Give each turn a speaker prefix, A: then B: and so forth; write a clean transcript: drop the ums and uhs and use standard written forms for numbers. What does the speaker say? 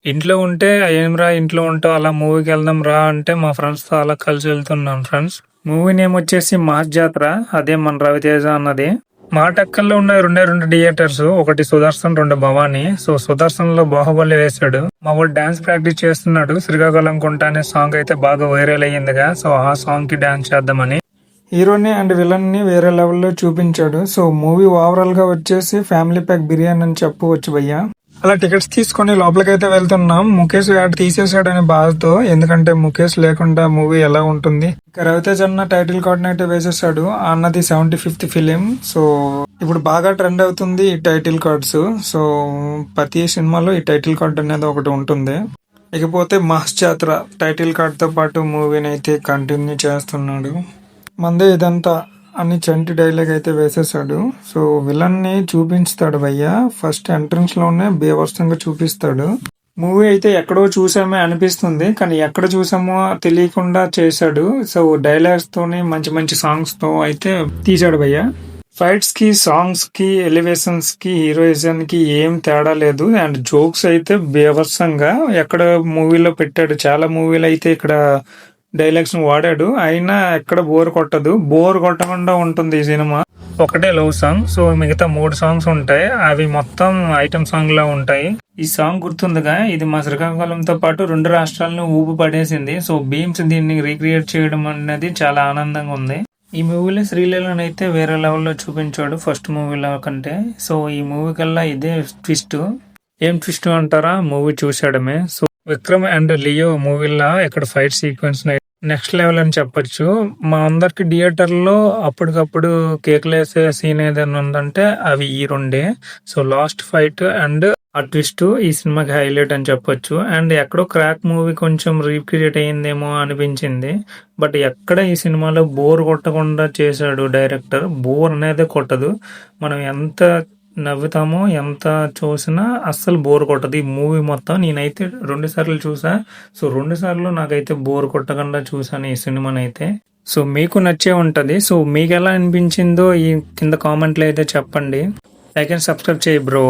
A: ఇంట్లో ఉంటే ఏంరా ఇంట్లో ఉంటావు అలా మూవీకి వెళ్దాం రా అంటే మా ఫ్రెండ్స్ తో అలా కలిసి వెళ్తున్నాం ఫ్రెండ్స్. మూవీ నేమ్ వచ్చేసి మాస్ జాతర. అదే మన రవితేజ అన్నది. మా టక్కల్లో ఉన్న రెండు థియేటర్స్, ఒకటి సుదర్శన్, రెండు భవానీ. సో సుదర్శన్ లో బాహుబలి వేశాడు. మా వాడు డాన్స్ ప్రాక్టీస్ చేస్తున్నాడు. శ్రీకాకుళం కుంట అనే సాంగ్ అయితే బాగా వైరల్ అయ్యిందిగా. సో ఆ సాంగ్ కి డాన్స్ చేద్దామని హీరోని అండ్ విలన్ ని వేరే లెవెల్లో చూపించాడు. సో మూవీ ఓవరాల్ గా వచ్చేసి ఫ్యామిలీ ప్యాక్ బిర్యానీ అని చెప్పవచ్చు భయ్యా. అలా టికెట్స్ తీసుకొని లోపలికైతే వెళ్తున్నాం. ముఖేష్ యాడ్ తీసేసాడని బాధతో, ఎందుకంటే ముఖేష్ లేకుండా మూవీ ఎలా ఉంటుంది. ఇక రవితేజ్ అన్న టైటిల్ కార్డ్ అయితే వేసేసాడు. అన్నది 75th ఫిలిం. సో ఇప్పుడు బాగా ట్రెండ్ అవుతుంది ఈ టైటిల్ కార్డ్స్. సో ప్రతి సినిమాలో ఈ టైటిల్ కార్డ్ అనేది ఒకటి ఉంటుంది. ఇకపోతే మాస్ జాతర టైటిల్ కార్డ్ తో పాటు మూవీని అయితే కంటిన్యూ చేస్తున్నాడు. మందే ఇదంతా అని చంటి డైలాగ్ అయితే వేసేసాడు. సో విలన్ ని చూపించుతాడు భయ్య. ఫస్ట్ ఎంట్రన్స్ లోనే బేవర్సంగా చూపిస్తాడు. మూవీ అయితే ఎక్కడో చూసామే అనిపిస్తుంది, కానీ ఎక్కడ చూసామో తెలియకుండా చేశాడు. సో డైలాగ్స్ తోని మంచి మంచి సాంగ్స్ తో అయితే తీసాడు భయ్య. ఫైట్స్ కి, సాంగ్స్ కి, ఎలివేషన్స్ కి, హీరోయిజం కి ఏం తేడా లేదు. అండ్ జోక్స్ అయితే బేవర్సంగా ఎక్కడ మూవీలో పెట్టాడు. చాలా మూవీలు అయితే ఇక్కడ డైలాగ్స్ వాడాడు, అయినా ఎక్కడ బోర్ కొట్టదు. బోర్ కొట్టకుండా ఉంటుంది ఈ సినిమా. ఒకటే లవ్ సాంగ్. సో మిగతా 3 సాంగ్స్ ఉంటాయి. అవి మొత్తం ఐటమ్ సాంగ్ లా ఉంటాయి. ఈ సాంగ్ గుర్తుందిగా, ఇది మా శ్రీకాకుళంతో పాటు 2 రాష్ట్రాలను ఊపు పడేసింది. సో బీమ్స్ దీన్ని రీక్రియేట్ చేయడం అనేది చాలా ఆనందంగా ఉంది. ఈ మూవీలో శ్రీలీలను అయితే వేరే లెవెల్లో చూపించాడు ఫస్ట్ మూవీలో కంటే. సో ఈ మూవీ కల్లా ఇదే ట్విస్ట్. ఏం ట్విస్ట్ అంటారా, మూవీ చూసాడమే. సో విక్రమ్ అండ్ లియో మూవీలో ఇక్కడ ఫైట్ సీక్వెన్స్ నెక్స్ట్ లెవెల్ అని చెప్పొచ్చు. మా అందరికి థియేటర్ లో అప్పటికప్పుడు కేకులేసే సీన్ ఏదైనా ఉందంటే అవి ఈ రెండే. సో లాస్ట్ ఫైట్ అండ్ ఆ ట్విస్ట్ ఈ సినిమాకి హైలైట్ అని చెప్పొచ్చు. అండ్ ఎక్కడో క్రాక్ మూవీ కొంచెం రీక్రియేట్ అయ్యిందేమో అనిపించింది. బట్ ఎక్కడ ఈ సినిమాలో బోర్ కొట్టకుండా చేశాడు డైరెక్టర్. బోర్ అనేది కొట్టదు. మనం ఎంత నవ్వుతామో, ఎంత చూసినా అస్సలు బోర్ కొట్టదు ఈ మూవీ మొత్తం. నేనైతే 2 సార్లు చూసా. సో 2 సార్లు నాకైతే బోర్ కొట్టకుండా చూసాను ఈ సినిమానైతే. సో మీకు నచ్చే ఉంటది. సో మీకు ఎలా అనిపించిందో ఈ కింద కామెంట్లో అయితే చెప్పండి. లైక్ అండ్ సబ్స్క్రైబ్ చేయి బ్రో.